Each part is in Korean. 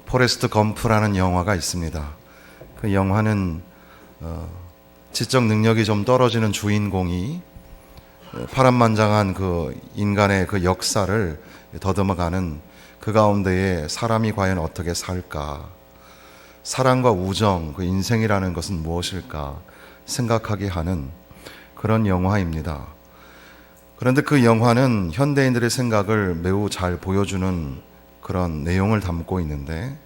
포레스트 검프라는 영화가 있습니다. 그 영화는 지적 능력이 좀 떨어지는 주인공이 파란만장한 그 인간의 그 역사를 더듬어가는 그 가운데에 사람이 과연 어떻게 살까, 사랑과 우정, 그 인생이라는 것은 무엇일까 생각하게 하는 그런 영화입니다. 그런데 그 영화는 현대인들의 생각을 매우 잘 보여주는 그런 내용을 담고 있는데,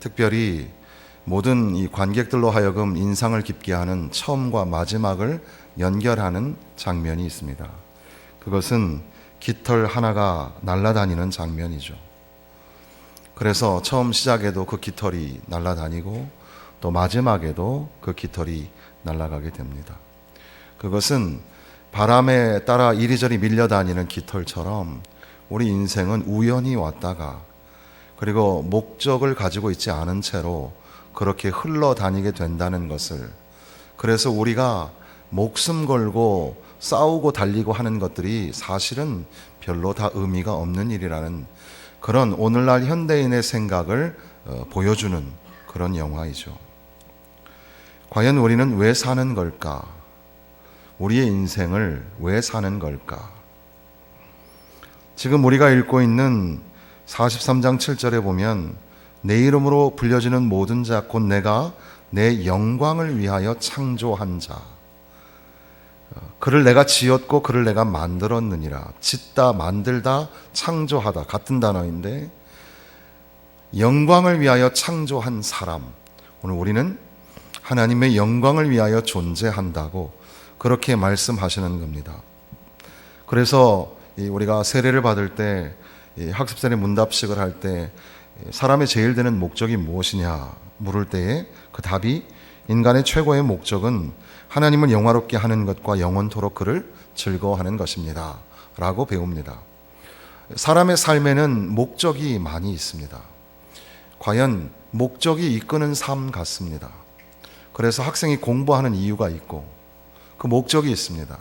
특별히 모든 이 관객들로 하여금 인상을 깊게 하는 처음과 마지막을 연결하는 장면이 있습니다. 그것은 깃털 하나가 날아다니는 장면이죠. 그래서 처음 시작에도 그 깃털이 날아다니고 또 마지막에도 그 깃털이 날아가게 됩니다. 그것은 바람에 따라 이리저리 밀려다니는 깃털처럼 우리 인생은 우연히 왔다가 그리고 목적을 가지고 있지 않은 채로 그렇게 흘러다니게 된다는 것을, 그래서 우리가 목숨 걸고 싸우고 달리고 하는 것들이 사실은 별로 다 의미가 없는 일이라는 그런 오늘날 현대인의 생각을 보여주는 그런 영화이죠. 과연 우리는 왜 사는 걸까? 우리의 인생을 왜 사는 걸까? 지금 우리가 읽고 있는 43장 7절에 보면 내 이름으로 불려지는 모든 자 곧 내가 내 영광을 위하여 창조한 자, 그를 내가 지었고 그를 내가 만들었느니라. 짓다, 만들다, 창조하다 같은 단어인데, 영광을 위하여 창조한 사람, 오늘 우리는 하나님의 영광을 위하여 존재한다고 그렇게 말씀하시는 겁니다. 그래서 우리가 세례를 받을 때, 학습세례 문답식을 할 때 사람의 제일 되는 목적이 무엇이냐 물을 때에 그 답이 인간의 최고의 목적은 하나님을 영화롭게 하는 것과 영원토록 그를 즐거워하는 것입니다 라고 배웁니다. 사람의 삶에는 목적이 많이 있습니다. 과연 목적이 이끄는 삶 같습니다. 그래서 학생이 공부하는 이유가 있고 그 목적이 있습니다.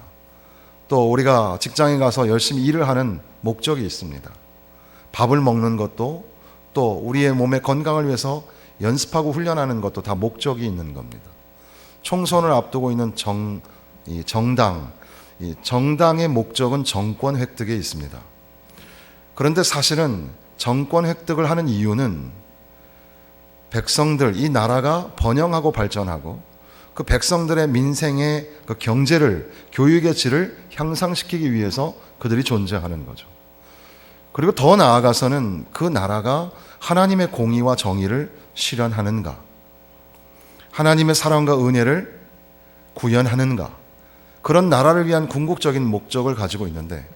또 우리가 직장에 가서 열심히 일을 하는 목적이 있습니다. 밥을 먹는 것도, 또 우리의 몸의 건강을 위해서 연습하고 훈련하는 것도 다 목적이 있는 겁니다. 총선을 앞두고 있는 정당의 목적은 정권 획득에 있습니다. 그런데 사실은 정권 획득을 하는 이유는 백성들, 이 나라가 번영하고 발전하고 그 백성들의 민생의 그 경제를, 교육의 질을 향상시키기 위해서 그들이 존재하는 거죠. 그리고 더 나아가서는 그 나라가 하나님의 공의와 정의를 실현하는가, 하나님의 사랑과 은혜를 구현하는가, 그런 나라를 위한 궁극적인 목적을 가지고 있는데,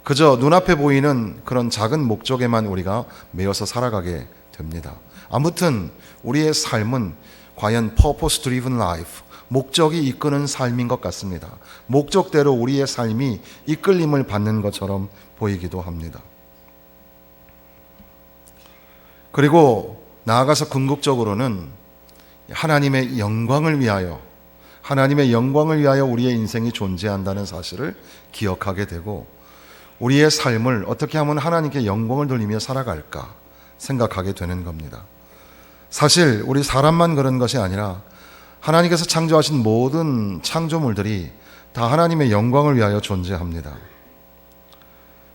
그저 눈앞에 보이는 그런 작은 목적에만 우리가 매여서 살아가게 됩니다. 아무튼 우리의 삶은 과연 purpose driven life, 목적이 이끄는 삶인 것 같습니다. 목적대로 우리의 삶이 이끌림을 받는 것처럼 보이기도 합니다. 그리고 나아가서 궁극적으로는 하나님의 영광을 위하여 우리의 인생이 존재한다는 사실을 기억하게 되고, 우리의 삶을 어떻게 하면 하나님께 영광을 돌리며 살아갈까 생각하게 되는 겁니다. 사실 우리 사람만 그런 것이 아니라 하나님께서 창조하신 모든 창조물들이 다 하나님의 영광을 위하여 존재합니다.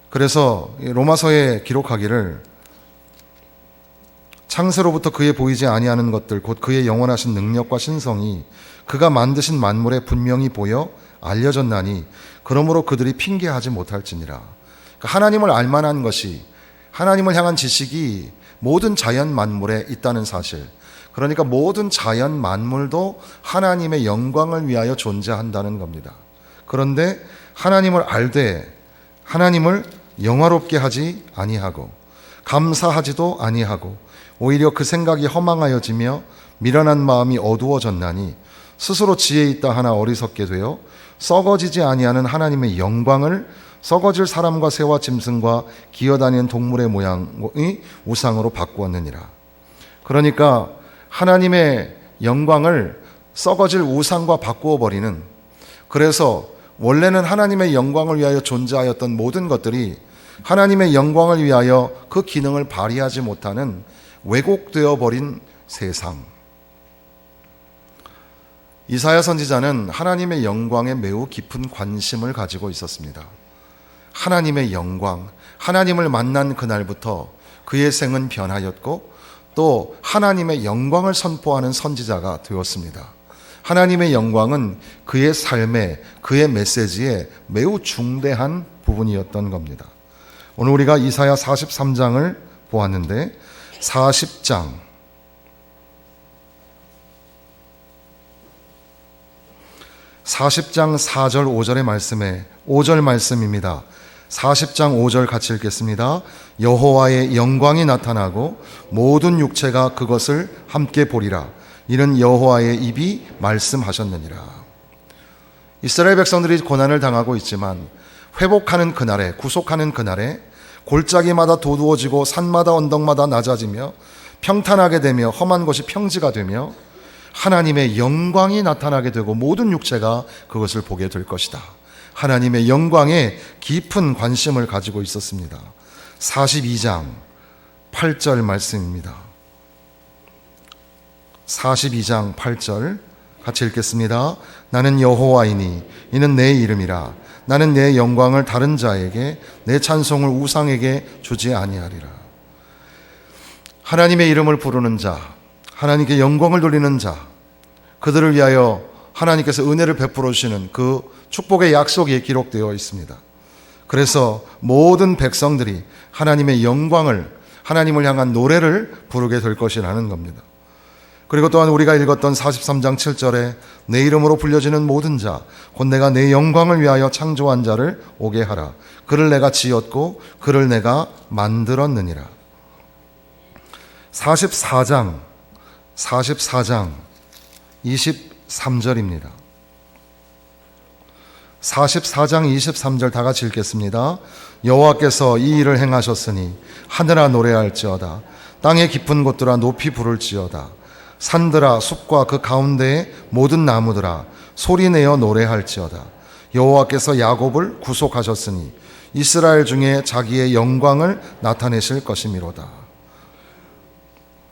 그래서 로마서에 기록하기를 창세로부터 그의 보이지 아니하는 것들 곧 그의 영원하신 능력과 신성이 그가 만드신 만물에 분명히 보여 알려졌나니 그러므로 그들이 핑계하지 못할지니라. 그러니까 하나님을 알만한 것이, 하나님을 향한 지식이 모든 자연 만물에 있다는 사실, 그러니까 모든 자연 만물도 하나님의 영광을 위하여 존재한다는 겁니다. 그런데 하나님을 알되 하나님을 영화롭게 하지 아니하고 감사하지도 아니하고 오히려 그 생각이 허망하여지며 미련한 마음이 어두워졌나니 스스로 지혜 있다 하나 어리석게 되어 썩어지지 아니하는 하나님의 영광을 썩어질 사람과 새와 짐승과 기어다니는 동물의 모양의 우상으로 바꾸었느니라. 그러니까 하나님의 영광을 썩어질 우상과 바꾸어 버리는, 그래서 원래는 하나님의 영광을 위하여 존재하였던 모든 것들이 하나님의 영광을 위하여 그 기능을 발휘하지 못하는 왜곡되어 버린 세상. 이사야 선지자는 하나님의 영광에 매우 깊은 관심을 가지고 있었습니다. 하나님의 영광, 하나님을 만난 그날부터 그의 생은 변하였고 또 하나님의 영광을 선포하는 선지자가 되었습니다. 하나님의 영광은 그의 삶에, 그의 메시지에 매우 중대한 부분이었던 겁니다. 오늘 우리가 이사야 43장을 보았는데 40장 4절 5절의 말씀에 5절 말씀입니다. 40장 5절 같이 읽겠습니다. 여호와의 영광이 나타나고 모든 육체가 그것을 함께 보리라. 이는 여호와의 입이 말씀하셨느니라. 이스라엘 백성들이 고난을 당하고 있지만 회복하는 그날에, 구속하는 그날에 골짜기마다 도두어지고 산마다 언덕마다 낮아지며 평탄하게 되며 험한 곳이 평지가 되며 하나님의 영광이 나타나게 되고 모든 육체가 그것을 보게 될 것이다. 하나님의 영광에 깊은 관심을 가지고 있었습니다. 42장 8절 말씀입니다. 42장 8절 같이 읽겠습니다. 나는 여호와이니 이는 내 이름이라. 나는 내 영광을 다른 자에게, 내 찬송을 우상에게 주지 아니하리라. 하나님의 이름을 부르는 자, 하나님께 영광을 돌리는 자, 그들을 위하여 하나님께서 은혜를 베풀어 주시는 그 축복의 약속이 기록되어 있습니다. 그래서 모든 백성들이 하나님의 영광을, 하나님을 향한 노래를 부르게 될 것이라는 겁니다. 그리고 또한 우리가 읽었던 43장 7절에 내 이름으로 불려지는 모든 자, 곧 내가 내 영광을 위하여 창조한 자를 오게 하라. 그를 내가 지었고 그를 내가 만들었느니라. 44장 23절입니다. 44장 23절 다 같이 읽겠습니다. 여호와께서 이 일을 행하셨으니 하늘아 노래할지어다. 땅의 깊은 곳들아 높이 부를지어다. 산들아 숲과 그 가운데의 모든 나무들아 소리내어 노래할지어다. 여호와께서 야곱을 구속하셨으니 이스라엘 중에 자기의 영광을 나타내실 것이미로다.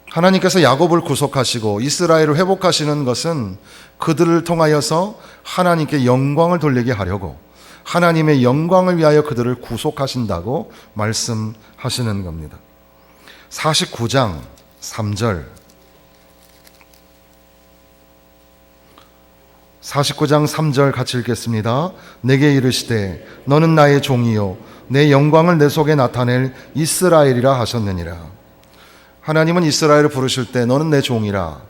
하나님께서 야곱을 구속하시고 이스라엘을 회복하시는 것은 그들을 통하여서 하나님께 영광을 돌리게 하려고, 하나님의 영광을 위하여 그들을 구속하신다고 말씀하시는 겁니다. 49장 3절 49장 3절 같이 읽겠습니다. 내게 이르시되 너는 나의 종이요 내 영광을 내 속에 나타낼 이스라엘이라 하셨느니라. 하나님은 이스라엘을 부르실 때 너는 내 종이라,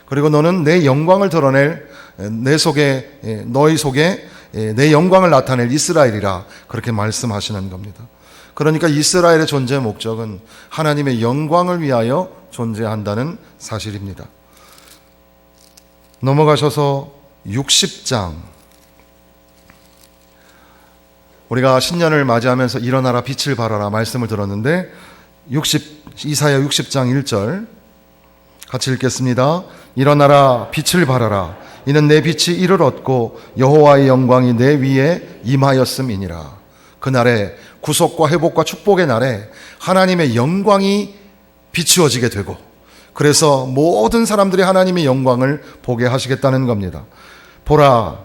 그리고 너는 내 영광을 드러낼 내 속에, 너희 속에 내 영광을 나타낼 이스라엘이라, 그렇게 말씀하시는 겁니다. 그러니까 이스라엘의 존재 목적은 하나님의 영광을 위하여 존재한다는 사실입니다. 넘어가셔서 60장, 우리가 신년을 맞이하면서 일어나라 빛을 발하라 말씀을 들었는데 이사야 60장 1절 같이 읽겠습니다. 일어나라 빛을 발하라. 이는 내 빛이 이를 얻고 여호와의 영광이 내 위에 임하였음이니라. 그날에 구속과 회복과 축복의 날에 하나님의 영광이 비추어지게 되고, 그래서 모든 사람들이 하나님의 영광을 보게 하시겠다는 겁니다. 보라,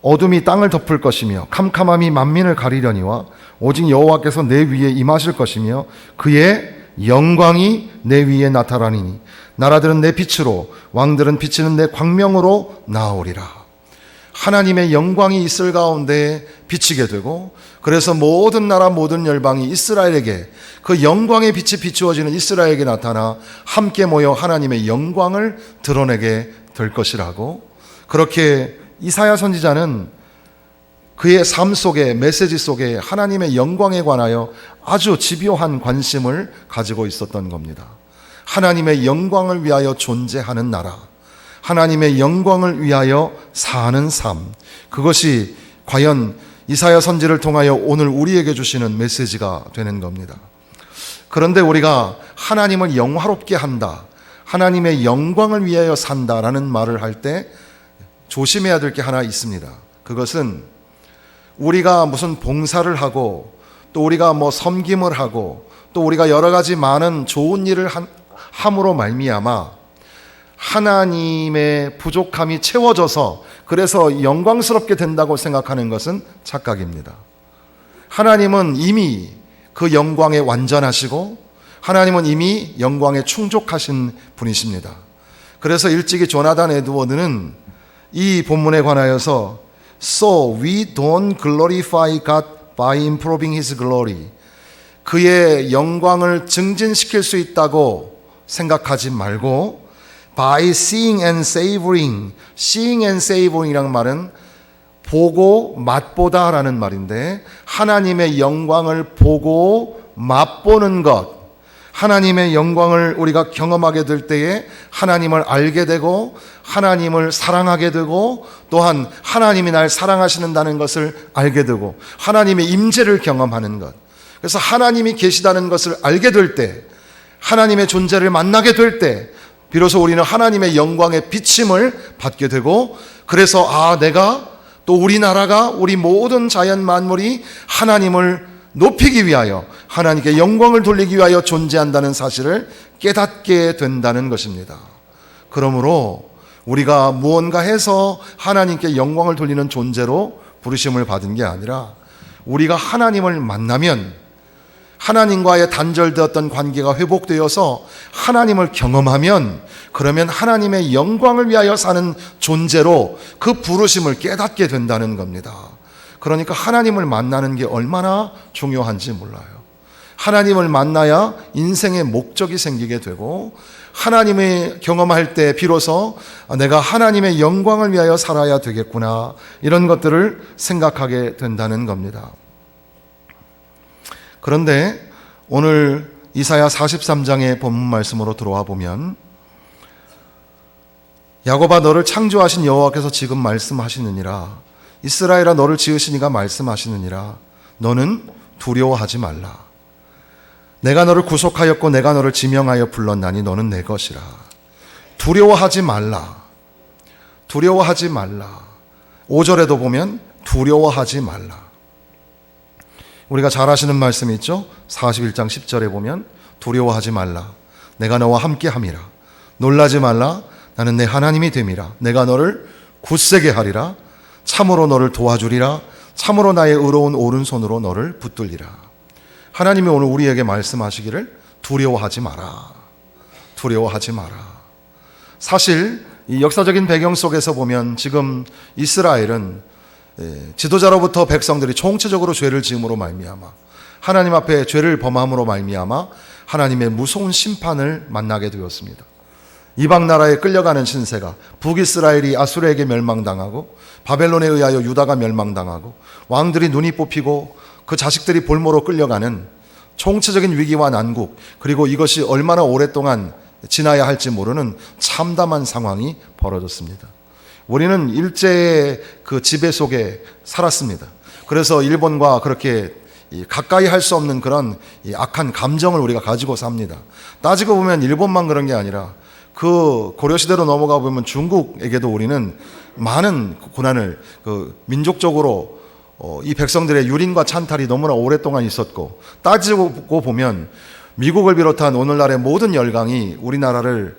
어둠이 땅을 덮을 것이며 캄캄함이 만민을 가리려니와 오직 여호와께서 내 위에 임하실 것이며 그의 영광이 내 위에 나타나리니 나라들은 내 빛으로, 왕들은 비치는 내 광명으로 나오리라. 하나님의 영광이 있을 가운데 비치게 되고, 그래서 모든 나라 모든 열방이 이스라엘에게, 그 영광의 빛이 비추어지는 이스라엘에게 나타나 함께 모여 하나님의 영광을 드러내게 될 것이라고, 그렇게 이사야 선지자는 그의 삶 속에, 메시지 속에 하나님의 영광에 관하여 아주 집요한 관심을 가지고 있었던 겁니다. 하나님의 영광을 위하여 존재하는 나라, 하나님의 영광을 위하여 사는 삶, 그것이 과연 이사야 선지를 통하여 오늘 우리에게 주시는 메시지가 되는 겁니다. 그런데 우리가 하나님을 영화롭게 한다, 하나님의 영광을 위하여 산다라는 말을 할 때 조심해야 될 게 하나 있습니다. 그것은 우리가 무슨 봉사를 하고, 또 우리가 섬김을 하고, 또 우리가 여러 가지 많은 좋은 일을 함으로 말미암아 하나님의 부족함이 채워져서 그래서 영광스럽게 된다고 생각하는 것은 착각입니다. 하나님은 이미 그 영광에 완전하시고 하나님은 이미 영광에 충족하신 분이십니다. 그래서 일찍이 조나단 에드워드는 이 본문에 관하여서 So we don't glorify God by improving His glory. 그의 영광을 증진시킬 수 있다고 생각하지 말고 by seeing and savoring. seeing and savoring이란 말은 보고 맛보다라는 말인데 하나님의 영광을 보고 맛보는 것, 하나님의 영광을 우리가 경험하게 될 때에 하나님을 알게 되고 하나님을 사랑하게 되고 또한 하나님이 날 사랑하시는다는 것을 알게 되고 하나님의 임재를 경험하는 것. 그래서 하나님이 계시다는 것을 알게 될 때, 하나님의 존재를 만나게 될 때 비로소 우리는 하나님의 영광의 비침을 받게 되고, 그래서 내가 또 우리나라가 우리 모든 자연 만물이 하나님을 높이기 위하여 하나님께 영광을 돌리기 위하여 존재한다는 사실을 깨닫게 된다는 것입니다. 그러므로 우리가 무언가 해서 하나님께 영광을 돌리는 존재로 부르심을 받은 게 아니라 우리가 하나님을 만나면 하나님과의 단절되었던 관계가 회복되어서 하나님을 경험하면 그러면 하나님의 영광을 위하여 사는 존재로 그 부르심을 깨닫게 된다는 겁니다. 그러니까 하나님을 만나는 게 얼마나 중요한지 몰라요. 하나님을 만나야 인생의 목적이 생기게 되고 하나님을 경험할 때 비로소 내가 하나님의 영광을 위하여 살아야 되겠구나, 이런 것들을 생각하게 된다는 겁니다. 그런데 오늘 이사야 43장의 본문 말씀으로 들어와 보면 야곱아 너를 창조하신 여호와께서 지금 말씀하시느니라, 이스라엘아 너를 지으신 이가 말씀하시느니라, 너는 두려워하지 말라. 내가 너를 구속하였고 내가 너를 지명하여 불렀나니 너는 내 것이라. 두려워하지 말라. 두려워하지 말라. 5절에도 보면 두려워하지 말라. 우리가 잘 아시는 말씀이 있죠. 41장 10절에 보면 두려워하지 말라. 내가 너와 함께 함이라. 놀라지 말라. 나는 내 하나님이 됨이라. 내가 너를 굳세게 하리라. 참으로 너를 도와주리라. 참으로 나의 의로운 오른손으로 너를 붙들리라. 하나님이 오늘 우리에게 말씀하시기를 두려워하지 마라. 두려워하지 마라. 사실 이 역사적인 배경 속에서 보면 지금 이스라엘은 지도자로부터 백성들이 총체적으로 죄를 지음으로 말미암아 하나님 앞에 죄를 범함으로 말미암아 하나님의 무서운 심판을 만나게 되었습니다. 이방 나라에 끌려가는 신세가, 북이스라엘이 아수르에게 멸망당하고 바벨론에 의하여 유다가 멸망당하고 왕들이 눈이 뽑히고 그 자식들이 볼모로 끌려가는 총체적인 위기와 난국, 그리고 이것이 얼마나 오랫동안 지나야 할지 모르는 참담한 상황이 벌어졌습니다. 우리는 일제의 그 지배 속에 살았습니다. 그래서 일본과 그렇게 가까이 할 수 없는 그런 악한 감정을 우리가 가지고 삽니다. 따지고 보면 일본만 그런 게 아니라 그 고려시대로 넘어가 보면 중국에게도 우리는 많은 고난을 민족적으로 이 백성들의 유린과 찬탈이 너무나 오랫동안 있었고, 따지고 보면 미국을 비롯한 오늘날의 모든 열강이 우리나라를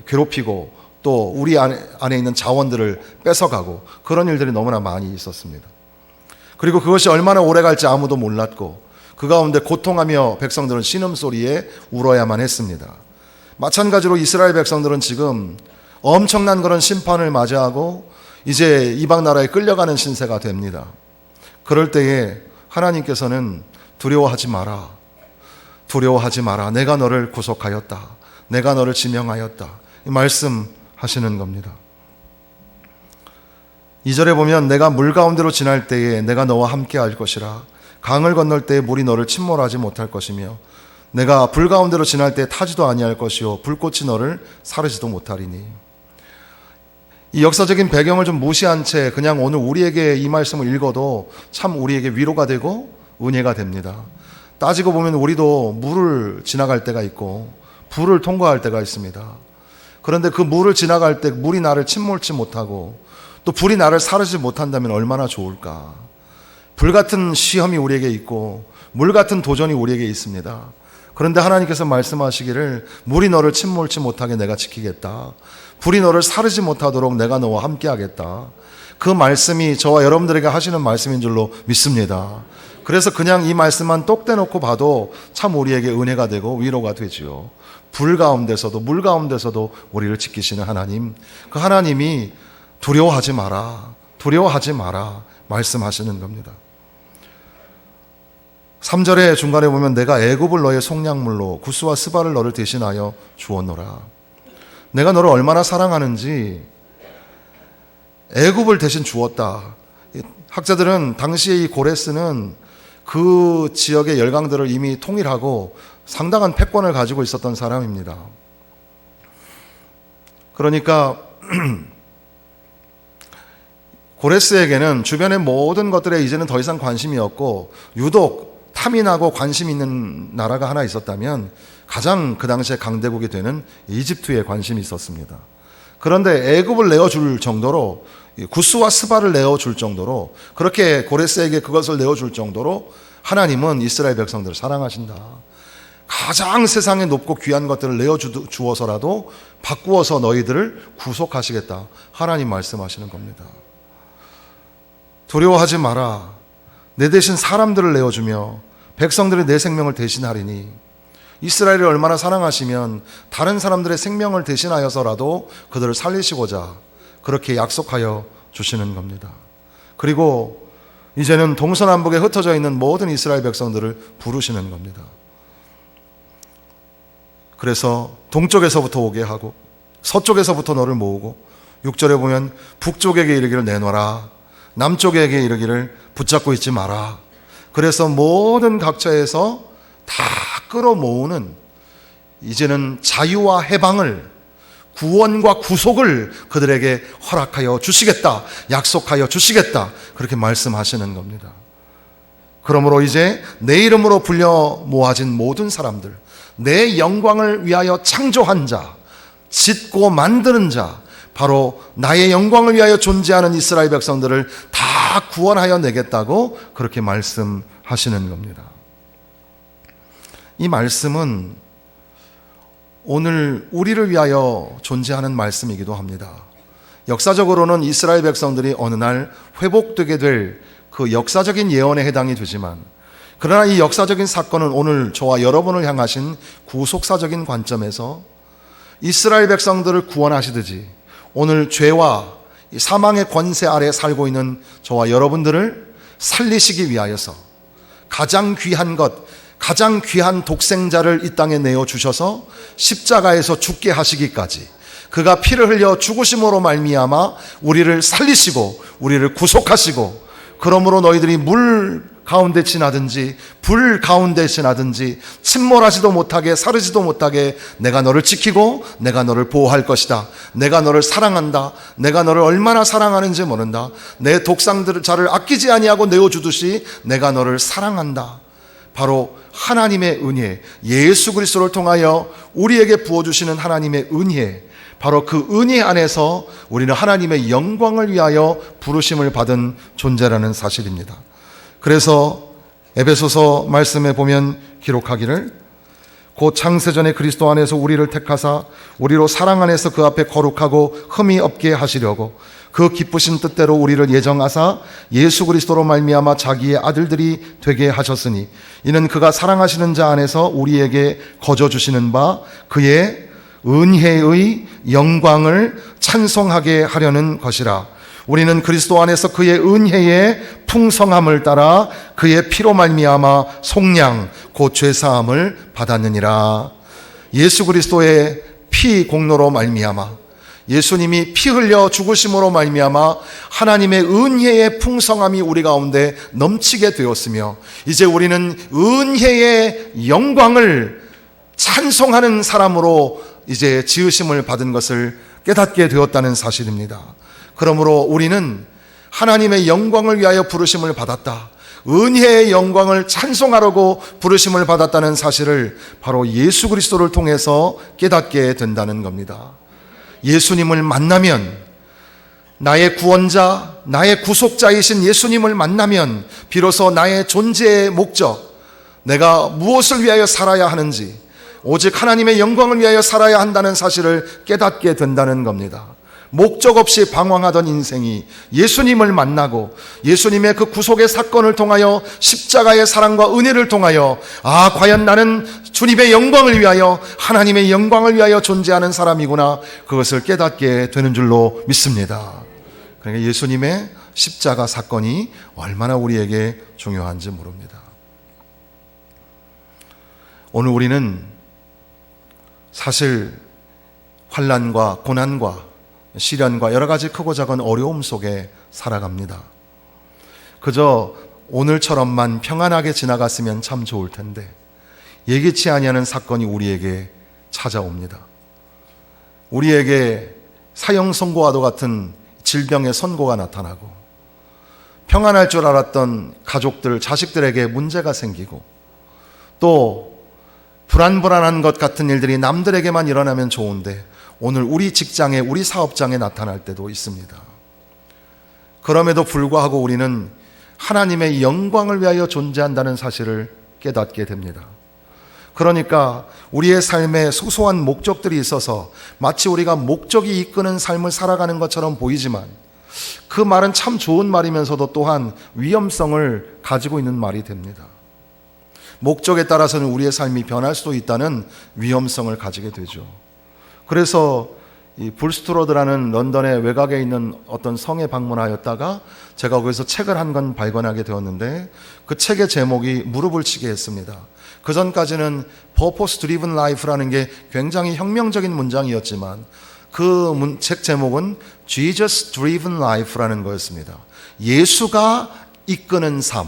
괴롭히고 또 우리 안에 있는 자원들을 뺏어가고 그런 일들이 너무나 많이 있었습니다. 그리고 그것이 얼마나 오래 갈지 아무도 몰랐고 그 가운데 고통하며 백성들은 신음소리에 울어야만 했습니다. 마찬가지로 이스라엘 백성들은 지금 엄청난 그런 심판을 맞이하고 이제 이방 나라에 끌려가는 신세가 됩니다. 그럴 때에 하나님께서는 두려워하지 마라. 두려워하지 마라. 내가 너를 구속하였다. 내가 너를 지명하였다. 이 말씀하시는 겁니다. 2절에 보면 내가 물 가운데로 지날 때에 내가 너와 함께 할 것이라. 강을 건널 때에 물이 너를 침몰하지 못할 것이며 내가 불 가운데로 지날 때에 타지도 아니할 것이요 불꽃이 너를 사르지도 못하리니. 이 역사적인 배경을 좀 무시한 채 그냥 오늘 우리에게 이 말씀을 읽어도 참 우리에게 위로가 되고 은혜가 됩니다. 따지고 보면 우리도 물을 지나갈 때가 있고 불을 통과할 때가 있습니다. 그런데 그 물을 지나갈 때 물이 나를 침몰치 못하고 또 불이 나를 사르지 못한다면 얼마나 좋을까. 불 같은 시험이 우리에게 있고 물 같은 도전이 우리에게 있습니다. 그런데 하나님께서 말씀하시기를 물이 너를 침몰치 못하게 내가 지키겠다. 불이 너를 사르지 못하도록 내가 너와 함께하겠다. 그 말씀이 저와 여러분들에게 하시는 말씀인 줄로 믿습니다. 그래서 그냥 이 말씀만 똑 떼놓고 봐도 참 우리에게 은혜가 되고 위로가 되지요. 불 가운데서도 물 가운데서도 우리를 지키시는 하나님, 그 하나님이 두려워하지 마라, 두려워하지 마라 말씀하시는 겁니다. 3절의 중간에 보면 내가 애굽을 너의 속량물로 구스와 스바를 너를 대신하여 주었노라. 내가 너를 얼마나 사랑하는지 애굽을 대신 주었다. 학자들은 당시에 이 고레스는 그 지역의 열강들을 이미 통일하고 상당한 패권을 가지고 있었던 사람입니다. 그러니까 고레스에게는 주변의 모든 것들에 이제는 더 이상 관심이 없고 유독 탐이 나고 관심 있는 나라가 하나 있었다면 가장 그 당시에 강대국이 되는 이집트에 관심이 있었습니다. 그런데 애굽을 내어줄 정도로 구스와 스바를 내어줄 정도로 그렇게 고레스에게 그것을 내어줄 정도로 하나님은 이스라엘 백성들을 사랑하신다. 가장 세상에 높고 귀한 것들을 내어주어서라도 바꾸어서 너희들을 구속하시겠다. 하나님 말씀하시는 겁니다. 두려워하지 마라. 내 대신 사람들을 내어주며 백성들이 내 생명을 대신하리니 이스라엘을 얼마나 사랑하시면 다른 사람들의 생명을 대신하여서라도 그들을 살리시고자 그렇게 약속하여 주시는 겁니다. 그리고 이제는 동서남북에 흩어져 있는 모든 이스라엘 백성들을 부르시는 겁니다. 그래서 동쪽에서부터 오게 하고 서쪽에서부터 너를 모으고 6절에 보면 북쪽에게 이르기를 내놔라, 남쪽에게 이르기를 붙잡고 있지 마라. 그래서 모든 각처에서 다 끌어모으는 이제는 자유와 해방을, 구원과 구속을 그들에게 허락하여 주시겠다, 약속하여 주시겠다, 그렇게 말씀하시는 겁니다. 그러므로 이제 내 이름으로 불려 모아진 모든 사람들, 내 영광을 위하여 창조한 자, 짓고 만드는 자, 바로 나의 영광을 위하여 존재하는 이스라엘 백성들을 다 구원하여 내겠다고 그렇게 말씀하시는 겁니다. 이 말씀은 오늘 우리를 위하여 존재하는 말씀이기도 합니다. 역사적으로는 이스라엘 백성들이 어느 날 회복되게 될 그 역사적인 예언에 해당이 되지만, 그러나 이 역사적인 사건은 오늘 저와 여러분을 향하신 구속사적인 관점에서 이스라엘 백성들을 구원하시듯이 오늘 죄와 사망의 권세 아래 살고 있는 저와 여러분들을 살리시기 위하여서 가장 귀한 것, 가장 귀한 독생자를 이 땅에 내어주셔서 십자가에서 죽게 하시기까지, 그가 피를 흘려 죽으심으로 말미암아 우리를 살리시고 우리를 구속하시고, 그러므로 너희들이 물 가운데 지나든지 불 가운데 지나든지 침몰하지도 못하게 사르지도 못하게 내가 너를 지키고 내가 너를 보호할 것이다. 내가 너를 사랑한다. 내가 너를 얼마나 사랑하는지 모른다. 내 독생자를 아끼지 아니하고 내어주듯이 내가 너를 사랑한다. 바로 하나님의 은혜, 예수 그리스도를 통하여 우리에게 부어주시는 하나님의 은혜, 바로 그 은혜 안에서 우리는 하나님의 영광을 위하여 부르심을 받은 존재라는 사실입니다. 그래서 에베소서 말씀에 보면 기록하기를 곧 창세전에 그리스도 안에서 우리를 택하사 우리로 사랑 안에서 그 앞에 거룩하고 흠이 없게 하시려고 그 기쁘신 뜻대로 우리를 예정하사 예수 그리스도로 말미암아 자기의 아들들이 되게 하셨으니 이는 그가 사랑하시는 자 안에서 우리에게 거저 주시는 바 그의 은혜의 영광을 찬송하게 하려는 것이라. 우리는 그리스도 안에서 그의 은혜의 풍성함을 따라 그의 피로 말미암아 속량 곧 죄사함을 받았느니라. 예수 그리스도의 피 공로로 말미암아, 예수님이 피 흘려 죽으심으로 말미암아 하나님의 은혜의 풍성함이 우리 가운데 넘치게 되었으며, 이제 우리는 은혜의 영광을 찬송하는 사람으로 이제 지으심을 받은 것을 깨닫게 되었다는 사실입니다. 그러므로 우리는 하나님의 영광을 위하여 부르심을 받았다, 은혜의 영광을 찬송하려고 부르심을 받았다는 사실을 바로 예수 그리스도를 통해서 깨닫게 된다는 겁니다. 예수님을 만나면, 나의 구원자, 나의 구속자이신 예수님을 만나면 비로소 나의 존재의 목적, 내가 무엇을 위하여 살아야 하는지, 오직 하나님의 영광을 위하여 살아야 한다는 사실을 깨닫게 된다는 겁니다. 목적 없이 방황하던 인생이 예수님을 만나고 예수님의 그 구속의 사건을 통하여 십자가의 사랑과 은혜를 통하여 과연 나는 주님의 영광을 위하여, 하나님의 영광을 위하여 존재하는 사람이구나, 그것을 깨닫게 되는 줄로 믿습니다. 그러니까 예수님의 십자가 사건이 얼마나 우리에게 중요한지 모릅니다. 오늘 우리는 사실 환난과 고난과 시련과 여러 가지 크고 작은 어려움 속에 살아갑니다. 그저 오늘처럼만 평안하게 지나갔으면 참 좋을 텐데 예기치 아니하는 사건이 우리에게 찾아옵니다. 우리에게 사형 선고와도 같은 질병의 선고가 나타나고, 평안할 줄 알았던 가족들, 자식들에게 문제가 생기고, 또 불안한 것 같은 일들이 남들에게만 일어나면 좋은데 오늘 우리 직장에, 우리 사업장에 나타날 때도 있습니다. 그럼에도 불구하고 우리는 하나님의 영광을 위하여 존재한다는 사실을 깨닫게 됩니다. 그러니까 우리의 삶에 소소한 목적들이 있어서 마치 우리가 목적이 이끄는 삶을 살아가는 것처럼 보이지만, 그 말은 참 좋은 말이면서도 또한 위험성을 가지고 있는 말이 됩니다. 목적에 따라서는 우리의 삶이 변할 수도 있다는 위험성을 가지게 되죠. 그래서 이 불스트로드라는 런던의 외곽에 있는 어떤 성에 방문하였다가 제가 거기서 책을 한 권 발견하게 되었는데, 그 책의 제목이 무릎을 치게 했습니다. 그 전까지는 Purpose Driven Life라는 게 굉장히 혁명적인 문장이었지만 그 책 제목은 Jesus Driven Life라는 거였습니다. 예수가 이끄는 삶,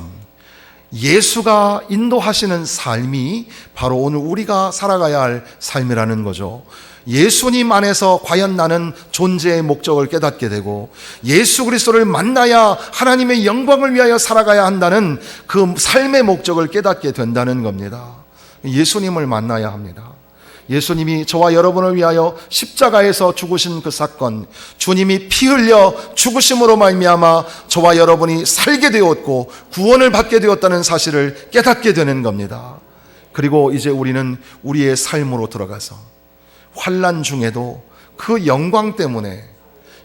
예수가 인도하시는 삶이 바로 오늘 우리가 살아가야 할 삶이라는 거죠. 예수님 안에서 과연 나는 존재의 목적을 깨닫게 되고, 예수 그리스도를 만나야 하나님의 영광을 위하여 살아가야 한다는 그 삶의 목적을 깨닫게 된다는 겁니다. 예수님을 만나야 합니다. 예수님이 저와 여러분을 위하여 십자가에서 죽으신 그 사건, 주님이 피 흘려 죽으심으로 말미암아 저와 여러분이 살게 되었고 구원을 받게 되었다는 사실을 깨닫게 되는 겁니다. 그리고 이제 우리는 우리의 삶으로 들어가서 환난 중에도 그 영광 때문에,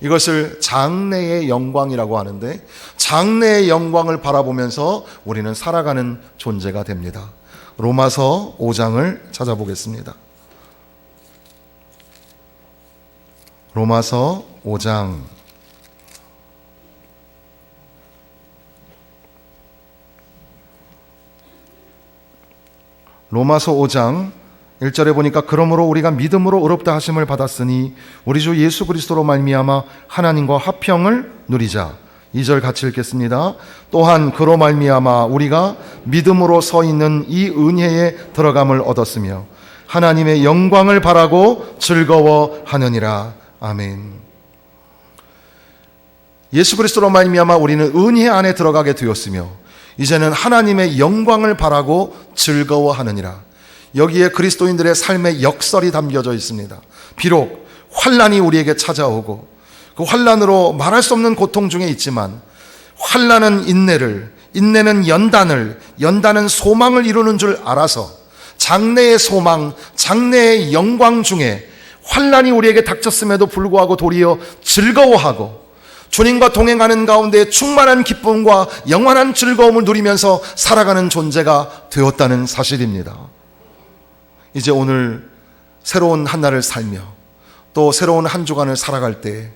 이것을 장래의 영광이라고 하는데, 장래의 영광을 바라보면서 우리는 살아가는 존재가 됩니다. 로마서 5장을 찾아보겠습니다. 로마서 5장 로마서 5장 1절에 보니까, 그러므로 우리가 믿음으로 의롭다 하심을 받았으니 우리 주 예수 그리스도로 말미암아 하나님과 화평을 누리자. 2절 같이 읽겠습니다. 또한 그로 말미암아 우리가 믿음으로 서 있는 이 은혜에 들어감을 얻었으며 하나님의 영광을 바라고 즐거워하느니라. 아멘. 예수 그리스도로 말미암아 우리는 은혜 안에 들어가게 되었으며 이제는 하나님의 영광을 바라고 즐거워하느니라. 여기에 그리스도인들의 삶의 역설이 담겨져 있습니다. 비록 환난이 우리에게 찾아오고 그 환난으로 말할 수 없는 고통 중에 있지만, 환난은 인내를, 인내는 연단을, 연단은 소망을 이루는 줄 알아서 장래의 소망, 장래의 영광 중에 환난이 우리에게 닥쳤음에도 불구하고 도리어 즐거워하고 주님과 동행하는 가운데 충만한 기쁨과 영원한 즐거움을 누리면서 살아가는 존재가 되었다는 사실입니다. 이제 오늘 새로운 한 날을 살며 또 새로운 한 주간을 살아갈 때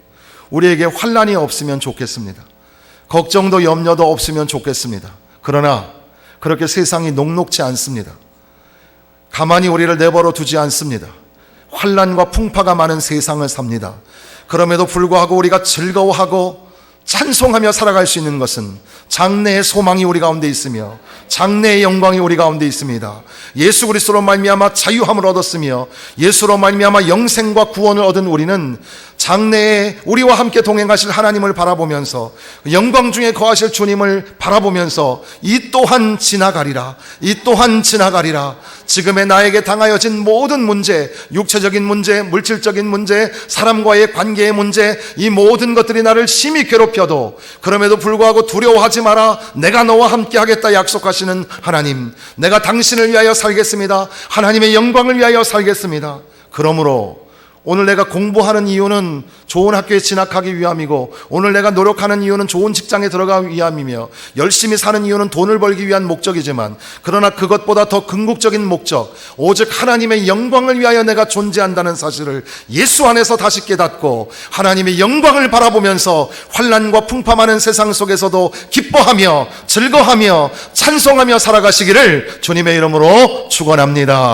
우리에게 환난이 없으면 좋겠습니다. 걱정도 염려도 없으면 좋겠습니다. 그러나 그렇게 세상이 녹록지 않습니다. 가만히 우리를 내버려 두지 않습니다. 환난과 풍파가 많은 세상을 삽니다. 그럼에도 불구하고 우리가 즐거워하고 찬송하며 살아갈 수 있는 것은 장래의 소망이 우리 가운데 있으며 장래의 영광이 우리 가운데 있습니다. 예수 그리스도로 말미암아 자유함을 얻었으며 예수로 말미암아 영생과 구원을 얻은 우리는 장래에 우리와 함께 동행하실 하나님을 바라보면서, 영광 중에 거하실 주님을 바라보면서 이 또한 지나가리라, 이 또한 지나가리라. 지금의 나에게 당하여진 모든 문제, 육체적인 문제, 물질적인 문제, 사람과의 관계의 문제, 이 모든 것들이 나를 심히 괴롭게 괴롭혀도 그럼에도 불구하고 두려워하지 마라. 내가 너와 함께 하겠다 약속하시는 하나님, 내가 당신을 위하여 살겠습니다. 하나님의 영광을 위하여 살겠습니다. 그러므로 오늘 내가 공부하는 이유는 좋은 학교에 진학하기 위함이고, 오늘 내가 노력하는 이유는 좋은 직장에 들어가기 위함이며, 열심히 사는 이유는 돈을 벌기 위한 목적이지만, 그러나 그것보다 더 궁극적인 목적, 오직 하나님의 영광을 위하여 내가 존재한다는 사실을 예수 안에서 다시 깨닫고 하나님의 영광을 바라보면서 환난과 풍파많은 세상 속에서도 기뻐하며 즐거하며 찬송하며 살아가시기를 주님의 이름으로 축원합니다.